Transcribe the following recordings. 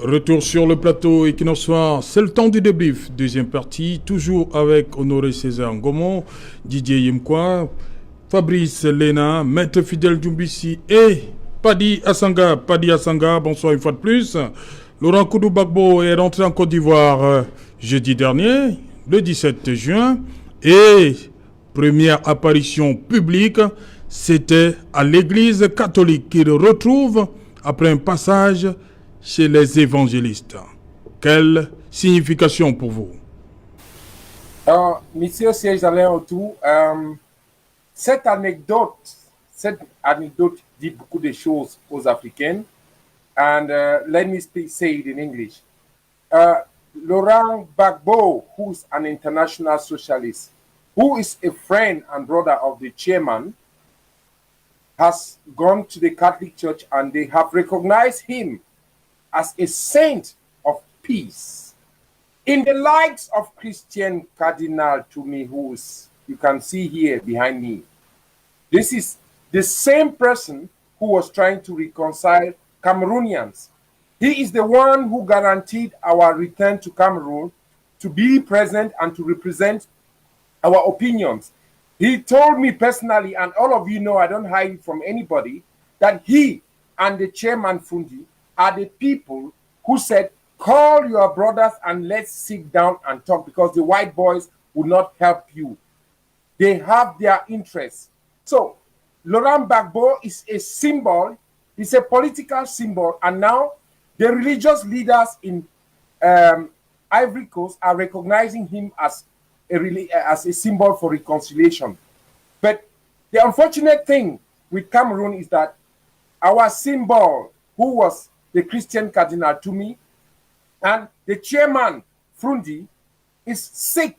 Retour sur le plateau Equinox Soir, c'est le temps du débrief. Deuxième partie, toujours avec Honoré César Ngomon, Didier Yemkwa, Fabrice Lena, Maître Fidèle Djumbissi et Padi Assanga. Padi Assanga, bonsoir une fois de plus. Laurent Koudou Bagbo est rentré en Côte d'Ivoire jeudi dernier, le 17 juin. Et première apparition publique, c'était à l'église catholique qu'il retrouve après un passage chez les évangélistes. Quelle signification pour vous? Monsieur Serge Alain Autou, cette anecdote dit beaucoup de choses aux Africains. And let me say it in English. Laurent Gbagbo, who's an international socialist, who is a friend and brother of the chairman, has gone to the Catholic Church and they have recognized him as a saint of peace. In the likes of Christian Cardinal Tumi, who's you can see here behind me. This is the same person who was trying to reconcile Cameroonians. He is the one who guaranteed our return to Cameroon to be present and to represent our opinions. He told me personally, and all of you know I don't hide it from anybody, that he and the chairman Fundi are the people who said, call your brothers and let's sit down and talk, because the white boys will not help you. They have their interests. So Laurent Gbagbo is a symbol, it's a political symbol, and now the religious leaders in Ivory Coast are recognizing him as a symbol for reconciliation. But the unfortunate thing with Cameroon is that our symbol, who was the Christian Cardinal Tumi, and the chairman Frundi, is sick.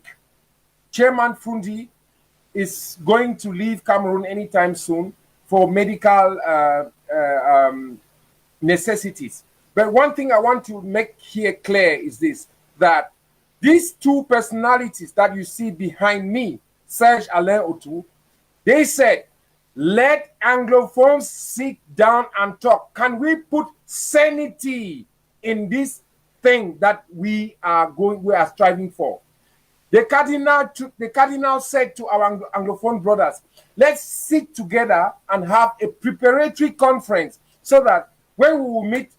Chairman Frundi is going to leave Cameroon anytime soon for medical necessities. But one thing I want to make here clear is this, that these two personalities that you see behind me, Serge Alain Autou, they said, let Anglophones sit down and talk. Can we put sanity in this thing that we are striving for? The cardinal said to our Anglophone brothers, let's sit together and have a preparatory conference so that when we will meet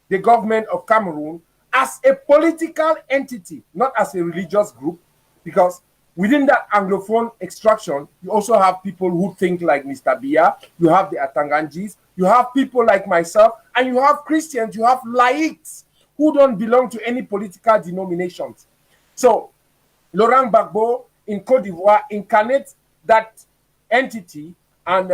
the government of Cameroon as a political entity, not as a religious group, because within that Anglophone extraction, you also have people who think like Mr. Biya, you have the Atanganjis, you have people like myself, and you have Christians, you have laïcs who don't belong to any political denominations. So Laurent Gbagbo in Côte d'Ivoire incarnates that entity, and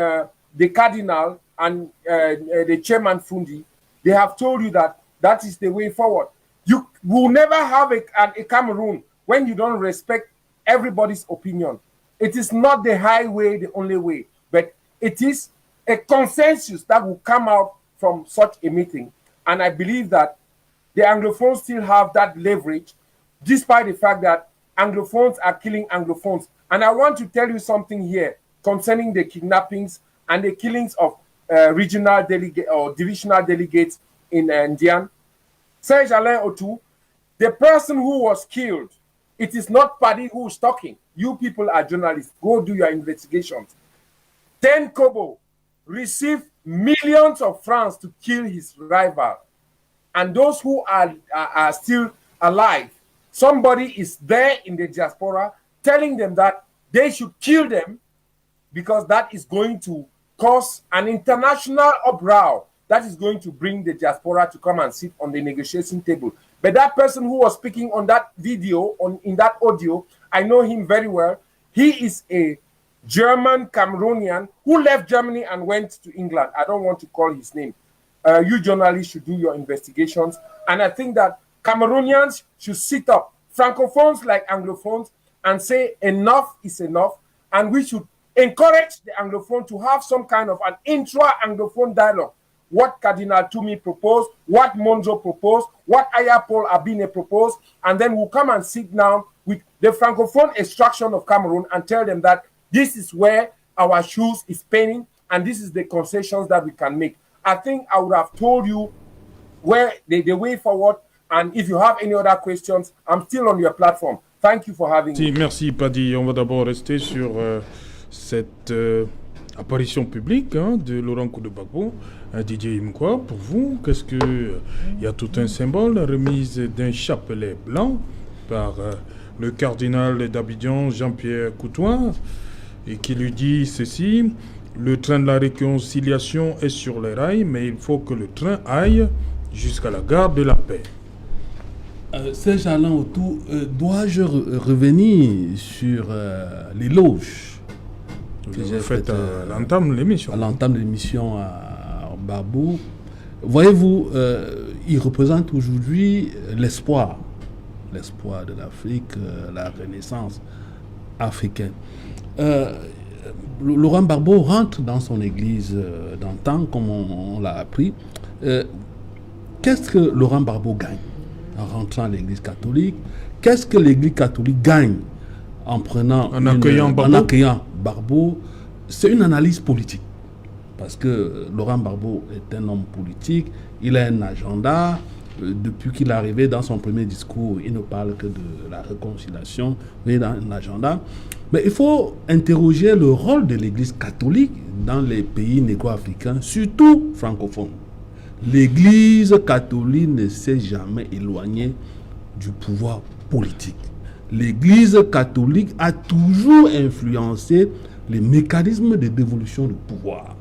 the cardinal and the chairman Fundi, they have told you that that is the way forward. You will never have a Cameroon when you don't respect everybody's opinion. It is not the highway, the only way, but it is a consensus that will come out from such a meeting. And I believe that the Anglophones still have that leverage, despite the fact that Anglophones are killing Anglophones. And I want to tell you something here concerning the kidnappings and the killings of regional delegate or divisional delegates in Ndian. Serge Alain Autou, the person who was killed, it is not Paddy who is talking. You people are journalists. Go do your investigations. 10 Kobo received millions of francs to kill his rival. And those who are still alive, somebody is there in the diaspora telling them that they should kill them because that is going to cause an international uproar that is going to bring the diaspora to come and sit on the negotiation table. But that person who was speaking on that video, in that audio, I know him very well. He is a German Cameroonian who left Germany and went to England. I don't want to call his name. You journalists should do your investigations. And I think that Cameroonians should sit up, Francophones like Anglophones, and say enough is enough. And we should encourage the Anglophone to have some kind of an intra-Anglophone dialogue. What Cardinal Tumi proposed, what Monzo proposed, what Ayapol Abine proposed, and then we'll come and sit down with the Francophone extraction of Cameroon and tell them that this is where our shoes is paining and this is the concessions that we can make. I think I would have told you where the way forward. And if you have any other questions, I'm still on your platform. Thank you for having me. Merci Paddy. On va d'abord rester sur cette apparition publique de Laurent Gbagbo. Didier Imkwa, pour vous, qu'est-ce que il y a tout un symbole, la remise d'un chapelet blanc par le cardinal d'Abidjan, Jean-Pierre Coutois, et qui lui dit ceci: le train de la réconciliation est sur les rails, mais il faut que le train aille jusqu'à la gare de la paix. Serge Alain Autou, dois-je revenir sur l'éloge que j'ai fait à l'entame de l'émission? À l'entame de l'émission à Gbagbo. Voyez-vous, il représente aujourd'hui l'espoir de l'Afrique, la renaissance africaine. Laurent Gbagbo rentre dans son église d'antan, comme on l'a appris. Qu'est-ce que Laurent Gbagbo gagne en rentrant à l'église catholique? Qu'est-ce que l'église catholique gagne en accueillant Gbagbo? C'est une analyse politique. Parce que Laurent Gbagbo est un homme politique, il a un agenda. Depuis qu'il est arrivé dans son premier discours, il ne parle que de la réconciliation, mais dans un agenda. Mais il faut interroger le rôle de l'église catholique dans les pays négro-africains, surtout francophones. L'église catholique ne s'est jamais éloignée du pouvoir politique. L'église catholique a toujours influencé les mécanismes de dévolution du pouvoir.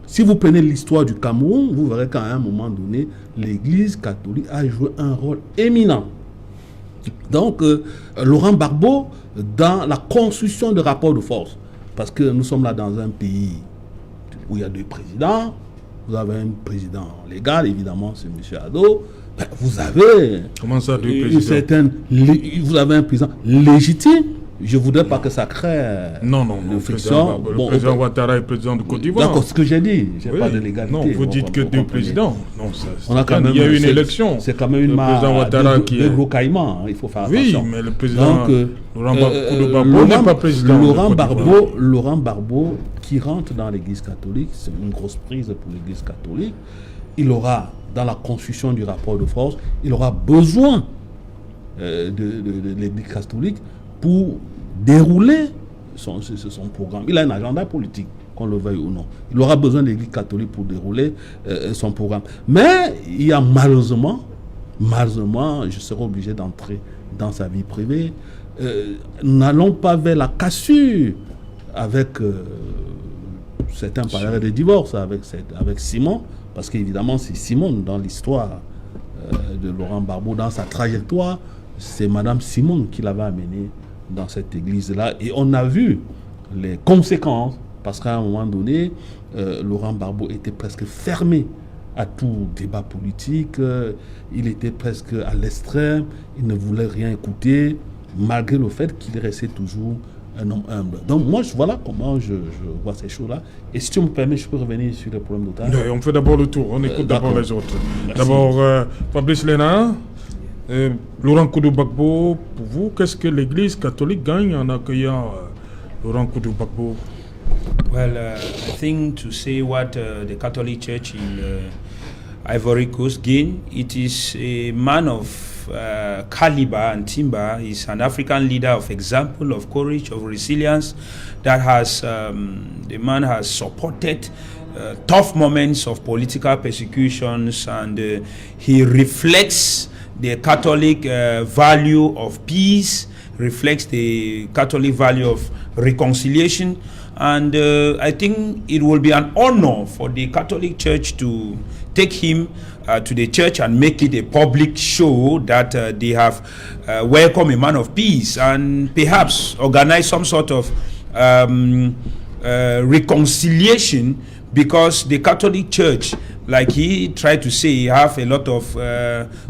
Si vous prenez l'histoire du Cameroun, vous verrez qu'à un moment donné, l'église catholique a joué un rôle éminent. Donc, Laurent Gbagbo, dans la construction de rapports de force, parce que nous sommes là dans un pays où il y a deux présidents. Vous avez un président légal, évidemment, c'est M. Ado. Vous avez vous avez un président légitime. Je ne voudrais pas que ça crée le friction. Le président Ouattara est président de Côte d'Ivoire. D'accord, ce que j'ai dit, je n'ai pas de légalité. Non, vous dites que deux présidents. Non, il y a eu une élection. C'est quand même une marque de gros caïmans, il faut faire attention. Oui, mais le président Laurent Gbagbo n'est pas président. Laurent Gbagbo, qui rentre dans l'église catholique, c'est une grosse prise pour l'église catholique. Il aura, dans la construction du rapport de force, il aura besoin de l'église catholique pour dérouler son programme. Il a un agenda politique, qu'on le veuille ou non. Il aura besoin de l'Église catholique pour dérouler son programme. Mais il y a malheureusement, je serai obligé d'entrer dans sa vie privée. Nous n'allons pas vers la cassure avec certains parleraient de divorce avec Simon, parce qu'évidemment c'est Simon dans l'histoire de Laurent Gbagbo, dans sa trajectoire, c'est Madame Simon qui l'avait amené dans cette église-là. Et on a vu les conséquences, parce qu'à un moment donné, Laurent Gbagbo était presque fermé à tout débat politique. Il était presque à l'extrême. Il ne voulait rien écouter, malgré le fait qu'il restait toujours un homme humble. Donc moi, voilà comment je vois ces choses-là. Et si tu me permets, je peux revenir sur le problème d'otage. Oui, on fait d'abord le tour. On écoute d'abord les autres. Merci. D'abord, Fabrice Léna. Laurent Gbagbo, pour vous, qu'est-ce que l'Église catholique gagne en accueillant Laurent Gbagbo? Well, I think to say what the Catholic Church in Ivory Coast gained, it is a man of caliber and timber. He's an African leader of example, of courage, of resilience. That has the man has supported tough moments of political persecutions, and he reflects the Catholic value of peace, reflects the Catholic value of reconciliation. And I think it will be an honor for the Catholic Church to take him to the church and make it a public show that they have welcomed a man of peace, and perhaps organize some sort of reconciliation, because the Catholic Church, like he tried to say, have a lot of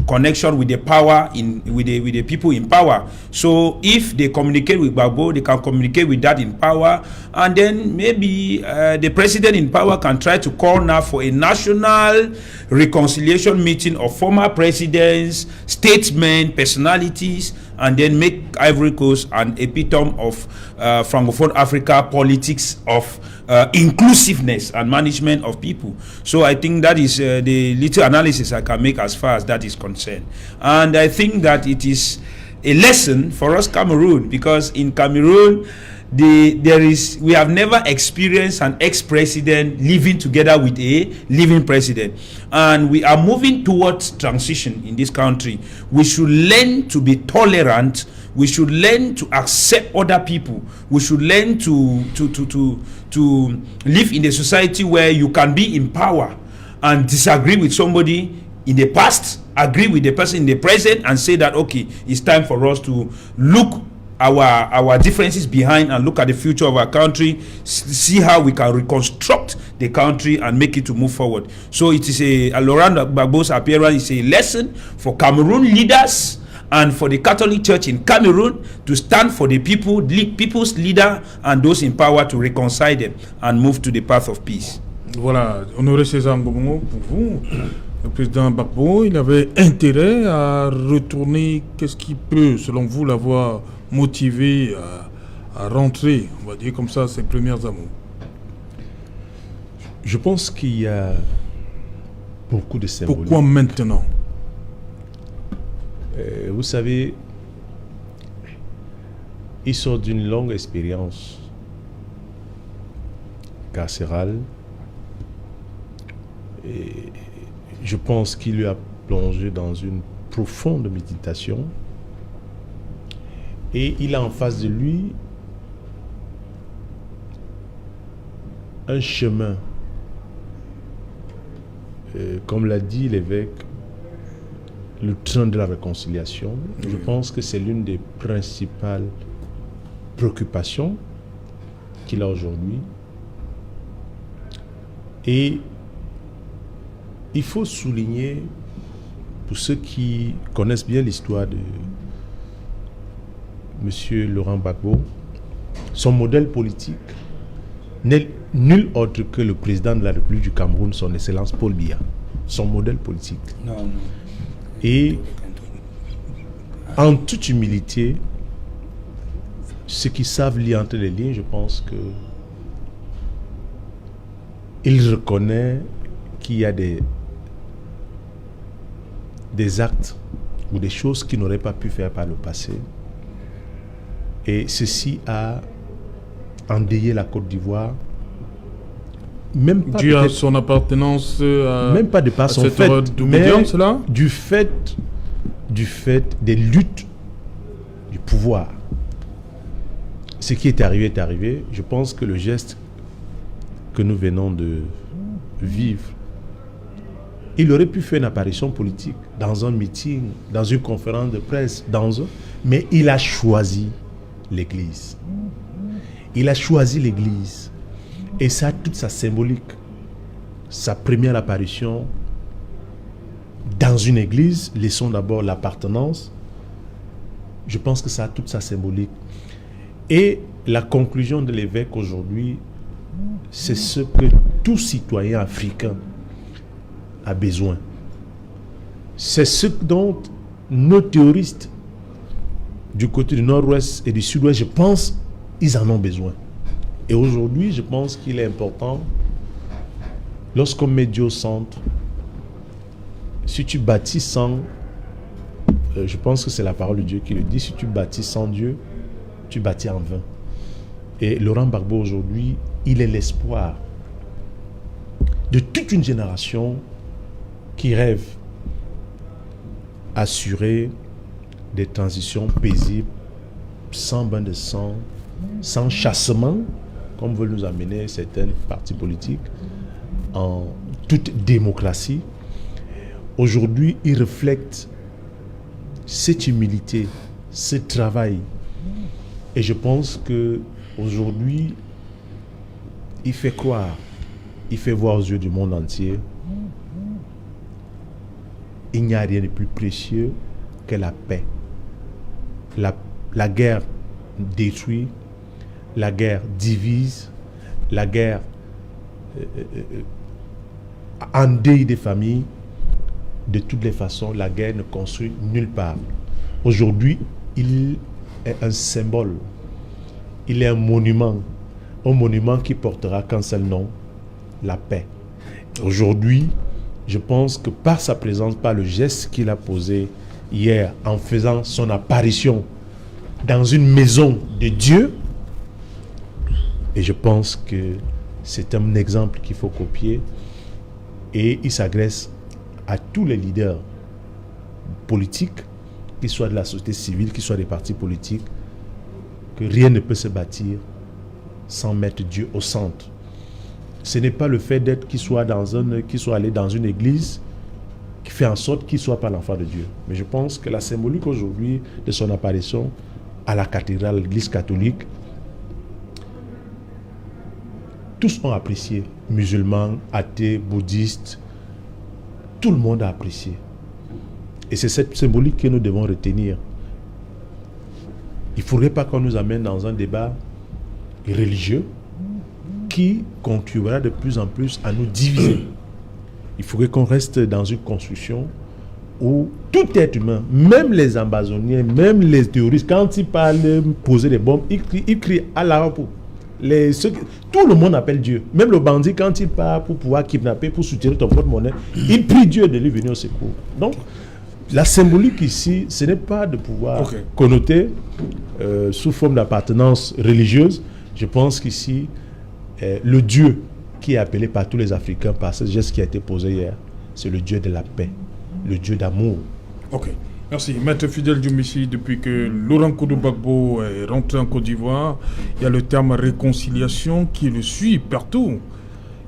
connection with the power with the people in power. So if they communicate with Gbagbo, they can communicate with that in power, and then maybe the president in power can try to call now for a national reconciliation meeting of former presidents, statesmen, personalities, and then make Ivory Coast an epitome of Francophone Africa politics of inclusiveness and management of people. So I think that is the little analysis I can make as far as that is concerned. And I think that it is a lesson for us Cameroon, because in Cameroon we have never experienced an ex-president living together with a living president, and we are moving towards transition in this country. We should learn to be tolerant. We should learn to accept other people. We should learn to live in a society where you can be in power and disagree with somebody in the past, agree with the person in the present, and say that, okay, it's time for us to look our differences behind and look at the future of our country, see how we can reconstruct the country and make it to move forward. So it is Laurent Gbagbo's appearance is a lesson for Cameroon leaders and for the Catholic Church in Cameroon to stand for the people, people's leader and those in power, to reconcile them and move to the path of peace. Voilà, Honoré César Ngom, pour vous, le président Gbagbo, il avait intérêt à retourner. Qu'est-ce qui peut, selon vous, l'avoir motivé à rentrer, on va dire comme ça, ses premières amours? Je pense qu'il y a beaucoup de symboliques. Pourquoi maintenant? Vous savez, il sort d'une longue expérience carcérale et je pense qu'il lui a plongé dans une profonde méditation. Et il a en face de lui un chemin. Comme l'a dit l'évêque, le train de la réconciliation. Je pense que c'est l'une des principales préoccupations qu'il a aujourd'hui. Et il faut souligner, pour ceux qui connaissent bien l'histoire de Monsieur Laurent Gbagbo, son modèle politique n'est nul autre que le président de la République du Cameroun, son Excellence Paul Biya. Son modèle politique. Non. Et en toute humilité, ceux qui savent lire entre les lignes, je pense que il reconnaît qu'il y a des actes ou des choses qu'il n'aurait pas pu faire par le passé. Et ceci a endeuillé la Côte d'Ivoire. Même pas dû à son appartenance même pas de par son cette fait, d'obédience là, du fait des luttes du pouvoir. Ce qui est arrivé. Je pense que le geste que nous venons de vivre, il aurait pu faire une apparition politique dans un meeting, dans une conférence de presse, mais il a choisi l'Église. Il a choisi l'Église. Et ça a toute sa symbolique. Sa première apparition dans une église, laissons d'abord l'appartenance. Je pense que ça a toute sa symbolique. Et la conclusion de l'évêque aujourd'hui, c'est ce que tout citoyen africain a besoin. C'est ce dont nos théoristes du côté du nord-ouest et du sud-ouest, je pense, ils en ont besoin. Et aujourd'hui, je pense qu'il est important, lorsqu'on met Dieu au centre, si tu bâtis sans, je pense que c'est la parole de Dieu qui le dit, si tu bâtis sans Dieu, tu bâtis en vain. Et Laurent Gbagbo aujourd'hui, il est l'espoir de toute une génération qui rêve assurer des transitions paisibles, sans bain de sang, sans chassement, comme veulent nous amener certains partis politiques, en toute démocratie. Aujourd'hui, il reflète cette humilité, ce travail. Et je pense qu'aujourd'hui, il fait croire, il fait voir aux yeux du monde entier, il n'y a rien de plus précieux que la paix. La guerre détruit, la guerre divise, la guerre endeuille des familles. De toutes les façons, la guerre ne construit nulle part. Aujourd'hui, il est un symbole, il est un monument. un monument qui portera qu'un seul nom, la paix. Aujourd'hui, je pense que par sa présence, par le geste qu'il a posé hier en faisant son apparition dans une maison de Dieu, et je pense que c'est un exemple qu'il faut copier, et il s'adresse à tous les leaders politiques, qu'ils soient de la société civile, qu'ils soient des partis politiques, que rien ne peut se bâtir sans mettre Dieu au centre. Ce n'est pas le fait d'être qu'il soit allé dans une église qui fait en sorte qu'il ne soit pas l'enfant de Dieu. Mais je pense que la symbolique aujourd'hui de son apparition à la cathédrale, l'église catholique, tous ont apprécié. Musulmans, athées, bouddhistes, tout le monde a apprécié. Et c'est cette symbolique que nous devons retenir. Il ne faudrait pas qu'on nous amène dans un débat religieux qui contribuera de plus en plus à nous diviser. Il faudrait qu'on reste dans une construction où tout être humain, même les amazoniens, même les terroristes, quand ils parlent poser des bombes, ils crient Allah. Tout le monde appelle Dieu. Même le bandit, quand il part pour pouvoir kidnapper, pour soutirer ton porte-monnaie, il prie Dieu de lui venir au secours. Donc, la symbolique ici, ce n'est pas de pouvoir connoter sous forme d'appartenance religieuse. Je pense qu'ici, le Dieu qui est appelé par tous les Africains, par ce geste qui a été posé hier, c'est le Dieu de la paix, le Dieu d'amour. Ok, merci. Maître Fidèle Djoumbissi, depuis que Laurent Gbagbo est rentré en Côte d'Ivoire, il y a le terme réconciliation qui le suit partout.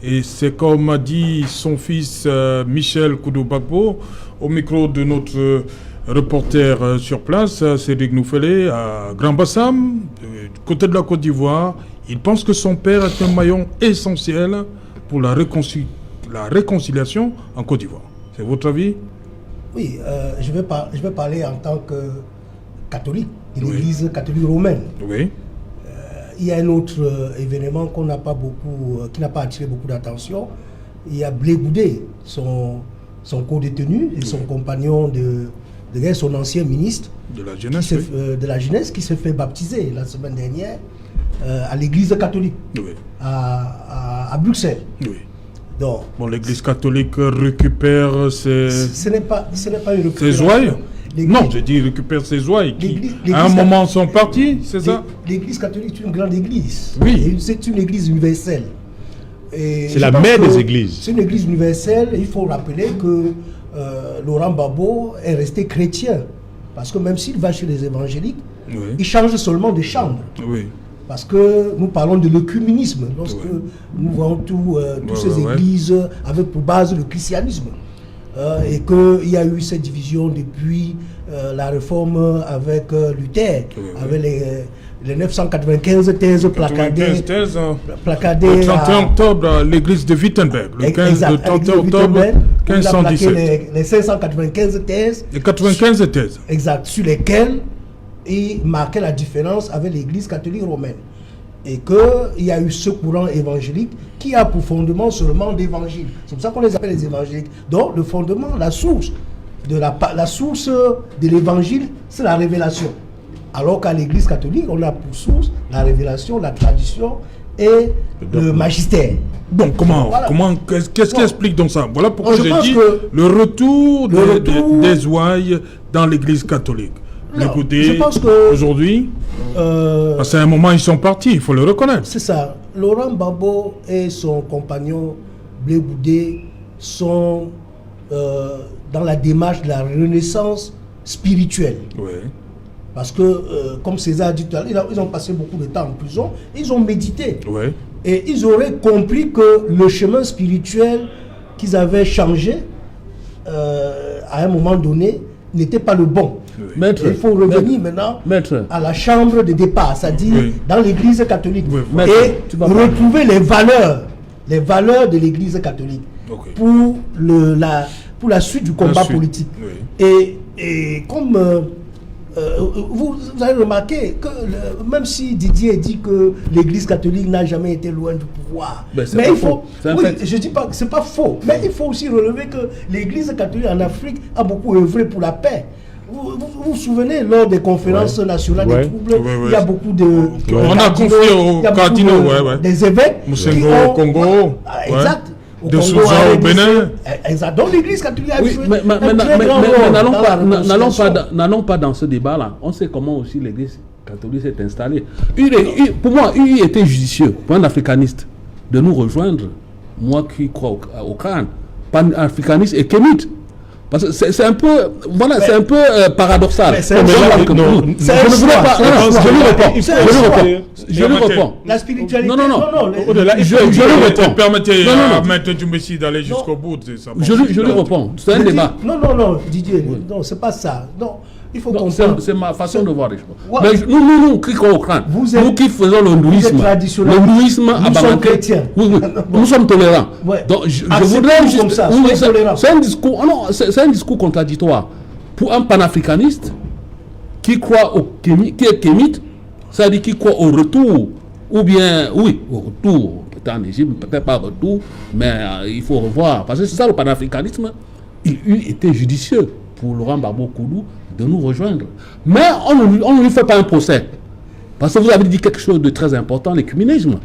Et c'est comme a dit son fils Michel Gbagbo au micro de notre reporter sur place, Cédric Noufélé, à Grand Bassam, du côté de la Côte d'Ivoire. Il pense que son père est un maillon essentiel pour la réconciliation en Côte d'Ivoire. C'est votre avis? Oui, je vais parler en tant que catholique de l'église catholique romaine. Oui. Il y a un autre événement qui n'a pas attiré beaucoup d'attention. Il y a Blé Goudé, son co-détenu et son compagnon de guerre, son ancien ministre de la jeunesse, qui s'est fait baptiser la semaine dernière à l'église catholique à Bruxelles. Oui. Donc, l'église catholique récupère ses... Ce n'est pas une récupération. Ses ouailles? Non, je dis récupère ses ouailles qui, à un moment, sont partis, c'est ça? L'église catholique est une grande église. Oui. C'est une église universelle. C'est la mère des églises. C'est une église universelle. Il faut rappeler que Laurent Gbagbo est resté chrétien. Parce que même s'il va chez les évangéliques, il change seulement de chambre. Oui. Parce que nous parlons de l'œcuménisme, lorsque nous voyons toutes ces églises avec pour base le christianisme. Et qu'il y a eu cette division depuis la réforme avec Luther, avec les 995 thèses placardées. Le 31 octobre, à l'église de Wittenberg, le 31 octobre 1517. Les 595 thèses. Les 95 thèses. Exact, sur lesquelles il marquait la différence avec l'église catholique romaine. Et qu'il y a eu ce courant évangélique qui a pour fondement seulement l'évangile. C'est pour ça qu'on les appelle les évangéliques. Donc le fondement, la source de l'évangile, c'est la révélation. Alors qu'à l'église catholique, on a pour source la révélation, la tradition et le magistère. Donc qu'est-ce qui explique donc ça? Voilà pourquoi j'ai dit le retour des ouailles dans l'église catholique. Je pense que aujourd'hui, parce qu'à un moment ils sont partis, il faut le reconnaître. C'est ça. Laurent Gbagbo et son compagnon Blé Goudé sont dans la démarche de la renaissance spirituelle. Oui. Parce que, comme César a dit tout à l'heure, ils ont passé beaucoup de temps en prison, ils ont médité. Oui. Et ils auraient compris que le chemin spirituel qu'ils avaient changé à un moment donné n'était pas le bon. Maître, il faut revenir maintenant à la chambre de départ, c'est-à-dire dans l'église catholique, et retrouver les valeurs de l'église catholique pour la suite du combat politique. Et comme vous avez remarqué que même si Didier dit que l'église catholique n'a jamais été loin du pouvoir, mais il faut, je dis pas que c'est pas faux, mais il faut aussi relever que l'église catholique en Afrique a beaucoup œuvré pour la paix. Vous vous souvenez, lors des conférences nationales des troubles, il y a beaucoup de... On a confié aux cardinaux, des évêques. Moussengo au Congo. Exact. De Souza au Bénin. Exact. Donc l'église catholique a joué mais n'allons pas dans ce débat-là. On sait comment aussi l'église catholique s'est installée. Pour moi, il était judicieux, pour un africaniste, de nous rejoindre. Moi qui crois au crâne, pan-africaniste et kémite. Parce que c'est un peu, voilà, c'est un peu paradoxal. Je lui réponds. La spiritualité. Non. Je lui réponds. Permettez à Maître Djoumbissi d'aller jusqu'au bout de ça. Je lui réponds. C'est un débat. Non, Didier. Non, c'est pas ça. Non. Il faut comprendre. C'est ma façon de voir les choses. Mais nous qui croyons au crâne, nous qui faisons l'hindouisme, nous sommes chrétiens. Nous sommes tolérants. Donc, je voudrais juste. C'est un discours contradictoire. Pour un panafricaniste qui croit qui est kémite, c'est-à-dire qui croit au retour, ou bien, au retour, peut-être en Égypte, peut-être pas retour, mais il faut revoir. Parce que c'est ça le panafricanisme. Il était judicieux pour Laurent Gbagbo Koudou de nous rejoindre. Mais on ne lui fait pas un procès. Parce que vous avez dit quelque chose de très important, l'écuménisme.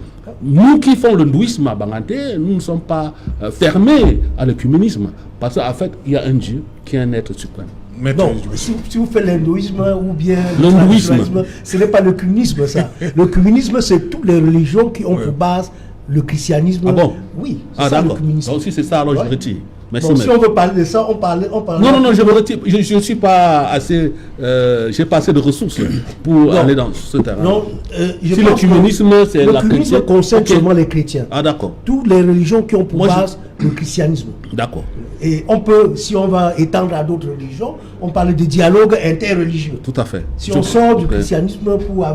Nous qui font l'hindouisme à Banganté, nous ne sommes pas fermés à l'écuménisme. Parce qu'en fait, il y a un Dieu qui est un être suprême. Non, si vous faites l'hindouisme ou bien l'hindouisme, ce n'est pas le communisme, ça. Le communisme, c'est toutes les religions qui ont pour base le christianisme. Ah bon? Oui, c'est ça le communisme. Donc si c'est ça, alors je retire. Merci, bon, si on veut parler de ça, on parle. Non, je me retire. Je ne suis pas assez. J'ai pas assez de ressources pour aller dans ce terrain. Non, si le communisme, c'est la chrétienne. Le communisme concerne seulement les chrétiens. Ah, d'accord. Toutes les religions qui ont pour base le christianisme. D'accord. Et on peut, si on va étendre à d'autres religions, on parle de dialogue interreligieux. Tout à fait. Si on sort du christianisme pour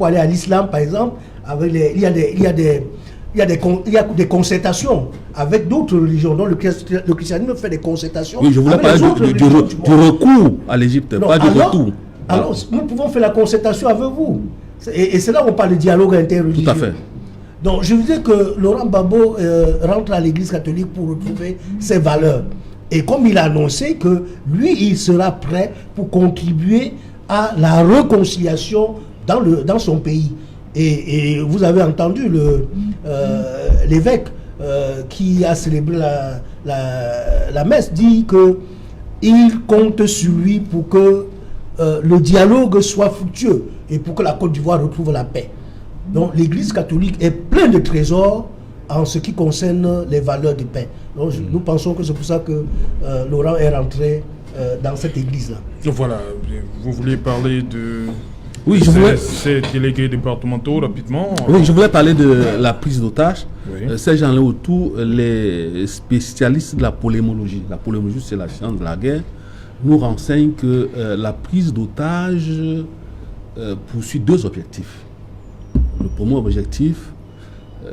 aller à l'islam, par exemple, il y a des concertations avec d'autres religions. Donc le christianisme fait des concertations. Oui, je voulais parler du recours à l'Égypte, pas du retour. Alors, nous pouvons faire la concertation avec vous. Et c'est là où on parle de dialogue interreligieux. Tout à fait. Donc, je veux dire que Laurent Gbagbo rentre à l'Église catholique pour retrouver ses valeurs. Et comme il a annoncé que lui, il sera prêt pour contribuer à la réconciliation dans son pays. Et vous avez entendu l'évêque qui a célébré la messe dit qu'il compte sur lui pour que le dialogue soit fructueux et pour que la Côte d'Ivoire retrouve la paix. Donc l'Église catholique est pleine de trésors en ce qui concerne les valeurs de paix. Donc nous pensons que c'est pour ça que Laurent est rentré dans cette église-là. Voilà, vous vouliez parler de... Oui, ces délégués départementaux rapidement. Oui, je voulais parler de la prise d'otages. Oui. Ces gens-là autour, les spécialistes de la polémologie. La polémologie, c'est la science de la guerre. Nous renseignent que la prise d'otages poursuit deux objectifs. Le premier objectif,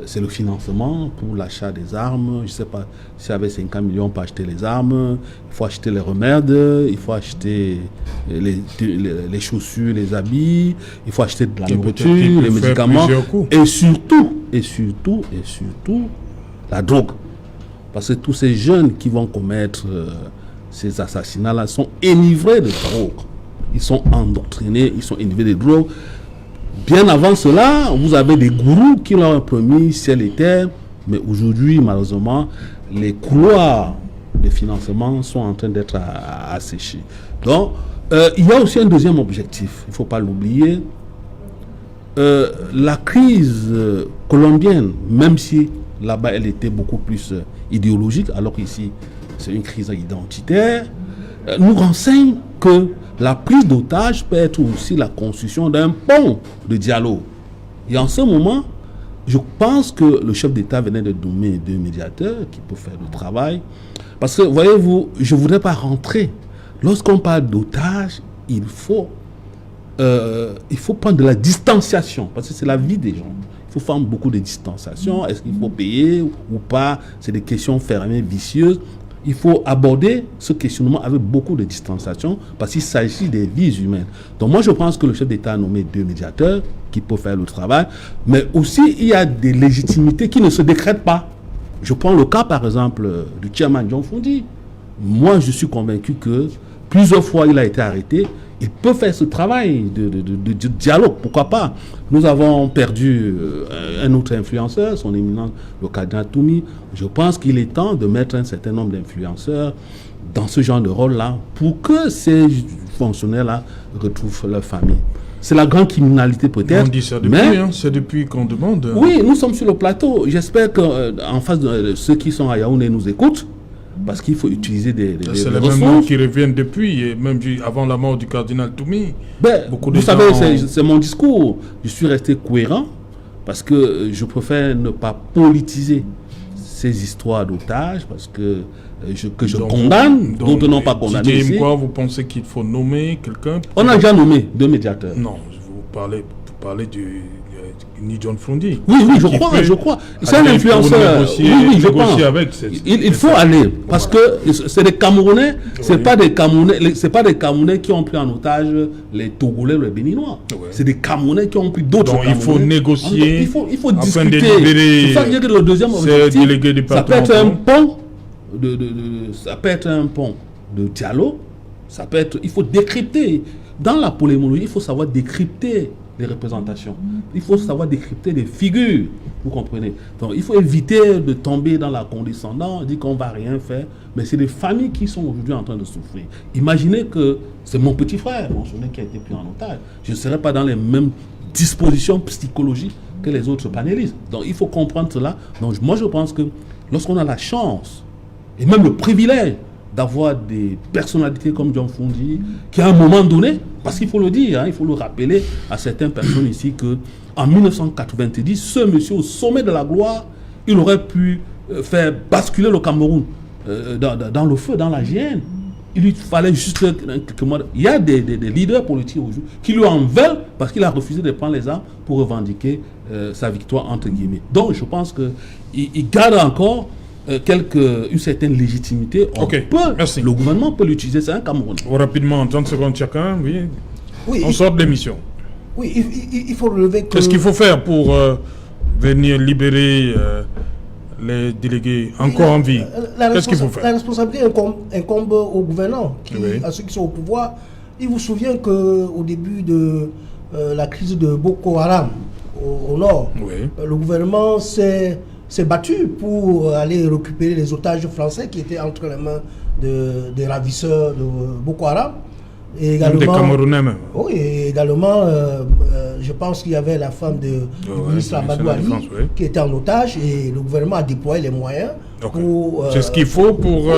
c'est le financement pour l'achat des armes. Je ne sais pas si avec 50 millions, on peut acheter les armes. Il faut acheter les remèdes, il faut acheter les chaussures, les habits, il faut acheter de la nourriture, les médicaments. Et surtout, la drogue. Parce que tous ces jeunes qui vont commettre ces assassinats-là sont enivrés de drogue. Ils sont endoctrinés, ils sont enivrés de drogue. Bien avant cela, vous avez des gourous qui leur ont promis ciel et terre, mais aujourd'hui, malheureusement, les couloirs de financement sont en train d'être asséchés. Donc, il y a aussi un deuxième objectif, il ne faut pas l'oublier. La crise colombienne, même si là-bas elle était beaucoup plus idéologique, alors qu'ici c'est une crise identitaire, nous renseigne que la prise d'otage peut être aussi la construction d'un pont de dialogue. Et en ce moment, je pense que le chef d'État venait de nommer deux médiateurs qui peuvent faire le travail. Parce que, voyez-vous, je ne voudrais pas rentrer. Lorsqu'on parle d'otage, il faut prendre de la distanciation, parce que c'est la vie des gens. Il faut faire beaucoup de distanciation. Est-ce qu'il faut payer ou pas? C'est des questions fermées, vicieuses. Il faut aborder ce questionnement avec beaucoup de distanciation parce qu'il s'agit des vies humaines. Donc moi, je pense que le chef d'État a nommé deux médiateurs qui peuvent faire le travail, mais aussi il y a des légitimités qui ne se décrètent pas. Je prends le cas, par exemple, du chairman John Fundi. Moi, je suis convaincu que plusieurs fois il a été arrêté, il peut faire ce travail de dialogue, pourquoi pas. Nous avons perdu un autre influenceur, son éminence, le cardinal Toumi. Je pense qu'il est temps de mettre un certain nombre d'influenceurs dans ce genre de rôle-là pour que ces fonctionnaires-là retrouvent leur famille. C'est la grande criminalité peut-être. On dit ça depuis, c'est depuis qu'on demande. Oui, nous sommes sur le plateau. J'espère qu'en face de ceux qui sont à Yaoundé nous écoutent, parce qu'il faut utiliser des c'est les mêmes mots qui reviennent depuis, et même avant la mort du cardinal Toumi. Vous savez, c'est mon discours. Je suis resté cohérent parce que je préfère ne pas politiser ces histoires d'otages, parce que je condamne, d'autres n'ont pas condamné ici. Quoi, vous pensez qu'il faut nommer quelqu'un? On a déjà nommé 2 médiateurs. Non, vous parlez du ni John Frondi. Oui, je crois. C'est un influenceur. Oui, je pense. Il faut aller, parce que c'est des Camerounais, c'est pas des Camerounais qui ont pris en otage les Togolais ou les Béninois. Ouais. C'est des Camerounais qui ont pris d'autres Camerounais. Donc il faut négocier, il faut discuter. Afin de libérer, c'est ça que le deuxième objectif, ça peut être un pont ça peut être un pont de dialogue, ça peut être, il faut décrypter. Dans la polémologie, il faut savoir décrypter les représentations. Il faut savoir décrypter les figures, vous comprenez. Donc il faut éviter de tomber dans la condescendance, dire qu'on ne va rien faire, mais c'est des familles qui sont aujourd'hui en train de souffrir. Imaginez que c'est mon petit frère, mon souvenir, qui a été pris en otage. Je ne serai pas dans les mêmes dispositions psychologiques que les autres panélistes. Donc il faut comprendre cela. Donc moi je pense que lorsqu'on a la chance, et même le privilège, d'avoir des personnalités comme John Frondi, qui à un moment donné, parce qu'il faut le dire, il faut le rappeler à certaines personnes ici, qu'en 1990, ce monsieur au sommet de la gloire, il aurait pu faire basculer le Cameroun dans le feu, dans la GN. Il lui fallait juste quelques mois. Il y a des leaders politiques aujourd'hui qui lui en veulent parce qu'il a refusé de prendre les armes pour revendiquer sa victoire, entre guillemets. Donc je pense qu'il garde encore une certaine légitimité. Merci. Le gouvernement peut l'utiliser, c'est un Cameroun. Rapidement, 30 secondes chacun, oui. On sort de l'émission. Oui, il faut relever que... Qu'est-ce qu'il faut faire pour venir libérer les délégués encore en vie? Qu'est-ce qu'il faut faire? La responsabilité incombe aux gouvernants, à ceux qui sont au pouvoir. Il vous souvient qu'au début de la crise de Boko Haram au nord, le gouvernement s'est battu pour aller récupérer les otages français qui étaient entre les mains des ravisseurs de Boko Haram. Et également, des Camerounais même. Oui, et également, je pense qu'il y avait la femme du ministre Amadou Ali qui était en otage, et le gouvernement a déployé les moyens pour... c'est ce qu'il faut pour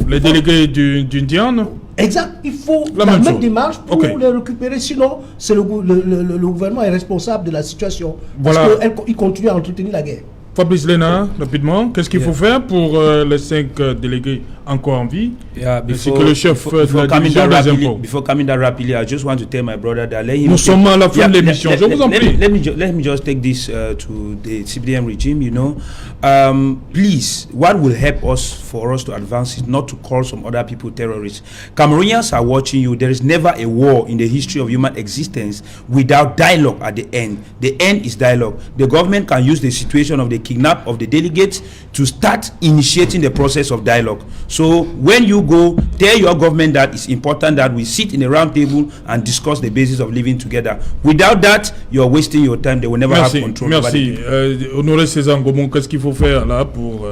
les délégués d'une Diane. Exact, il faut la même démarche pour les récupérer, sinon c'est le gouvernement est responsable de la situation, parce qu'il continue à entretenir la guerre. Fabrice Léna, rapidement, qu'est-ce qu'il faut faire pour les 5 délégués encore en vie, ainsi que le chef de la division des impôts? Before coming down rapidly, I just want to tell my brother that nous sommes à la fin de l'émission, je vous en prie. Let me just take this to the CBDM regime, please, what will help us for us to advance is not to call some other people terrorists. Cameroonians are watching you. There is never a war in the history of human existence without dialogue at the end. The end is dialogue. The government can use the situation of the kidnap of the delegates to start initiating the process of dialogue. So when you go, tell your government that it's important that we sit in a round table and discuss the basis of living together. Without that, you're wasting your time. They will never have control. Merci. Honoré César Ngomon, qu'est-ce qu'il faut faire là pour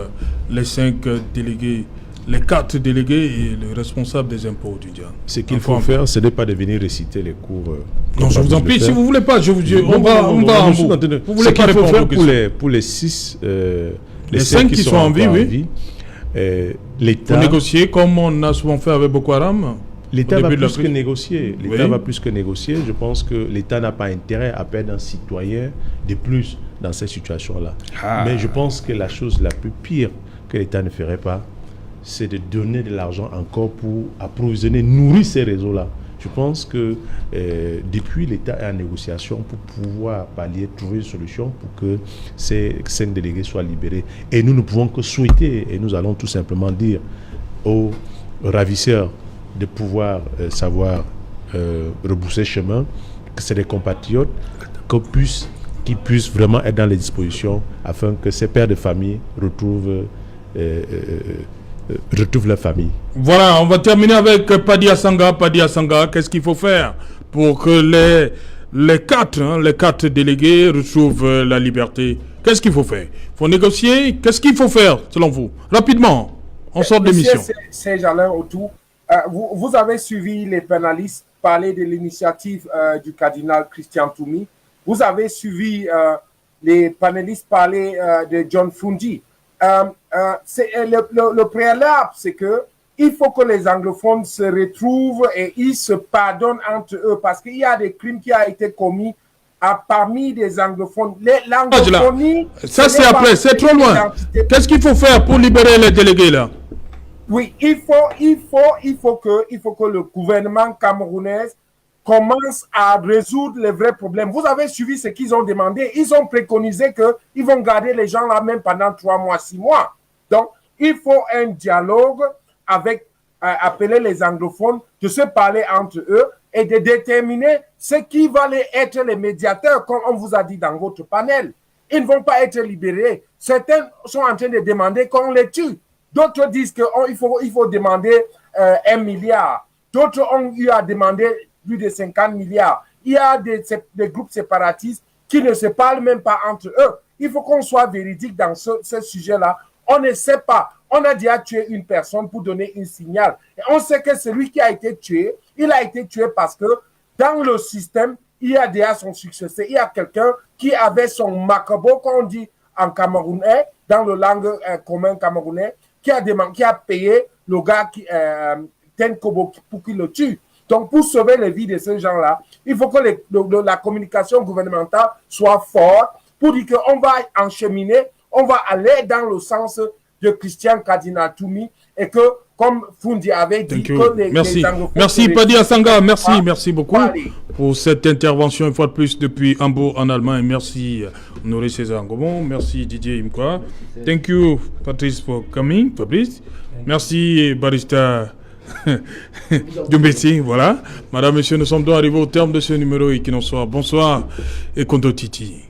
les 5 délégués, les 4 délégués et le responsable des impôts du Diane? Ce qu'il faut faire, ce n'est pas de venir réciter les cours. Non, je vous en prie, si vous ne voulez pas, on va en vous. Vous voulez pas répondre pour les 6, les 5 qui sont en vie, l'État... Pour négocier, comme on a souvent fait avec Boko Haram. L'État va plus que négocier. L'État va plus que négocier. Je pense que l'État n'a pas intérêt à perdre un citoyen de plus dans cette situation-là. Mais je pense que la chose la plus pire que l'État ne ferait pas, c'est de donner de l'argent encore pour approvisionner, nourrir ces réseaux-là. Je pense que depuis l'État est en négociation pour pouvoir trouver une solution pour que ces 5 délégués soient libérés. Et nous ne pouvons que souhaiter, et nous allons tout simplement dire aux ravisseurs de pouvoir savoir rebousser chemin, que c'est des compatriotes, qui puissent vraiment être dans les dispositions afin que ces pères de famille retrouvent retrouvent leur famille. Voilà, on va terminer avec Padi Assanga. Padi Assanga, qu'est-ce qu'il faut faire pour que les quatre délégués retrouvent la liberté? Qu'est-ce qu'il faut faire? Il faut négocier. Qu'est-ce qu'il faut faire, selon vous? Rapidement, on sort de l'émission. Serge Alain Autou, vous avez suivi les pénalistes parler de l'initiative du cardinal Christian Toumi. Vous avez suivi les panélistes parler de John Fundi. Le préalable, c'est que il faut que les anglophones se retrouvent et ils se pardonnent entre eux parce qu'il y a des crimes qui ont été commis parmi des anglophones. L'anglophonie, ça c'est après, c'est trop loin. Qu'est-ce qu'il faut faire pour libérer les délégués là? Oui, il faut que le gouvernement camerounais commence à résoudre les vrais problèmes. Vous avez suivi ce qu'ils ont demandé. Ils ont préconisé qu'ils vont garder les gens là même pendant 3 mois, 6 mois. Donc, il faut un dialogue avec, appeler les anglophones, de se parler entre eux et de déterminer ce qui va être les médiateurs, comme on vous a dit dans votre panel. Ils ne vont pas être libérés. Certains sont en train de demander qu'on les tue. D'autres disent qu'il faut demander 1 milliard. D'autres ont eu à demander plus de 50 milliards. Il y a des groupes séparatistes qui ne se parlent même pas entre eux. Il faut qu'on soit véridique dans ce sujet-là. On ne sait pas. On a déjà tué une personne pour donner un signal. Et on sait que celui qui a été tué, il a été tué parce que dans le système, il y a déjà son successeur. Il y a quelqu'un qui avait son macabo, qu'on dit en camerounais, dans le langue commun camerounais, qui a payé le gars Ten Kobo pour qu'il le tue. Donc, pour sauver les vies de ces gens-là, il faut que la communication gouvernementale soit forte pour dire qu'on va encheminer, on va aller dans le sens de Christian Cardinal Toumi et que, comme Fundi avait dit, que Merci Padi Assanga, merci beaucoup pour cette intervention une fois de plus depuis Hambourg en Allemagne. Merci Honoré César Ngomon, merci Didier Imkwa. Thank you Patrice for coming, Fabrice. Merci Barista Djumbesi, voilà. Madame, Monsieur, nous sommes donc arrivés au terme de ce numéro et qui nous soit bonsoir et Kondo Titi.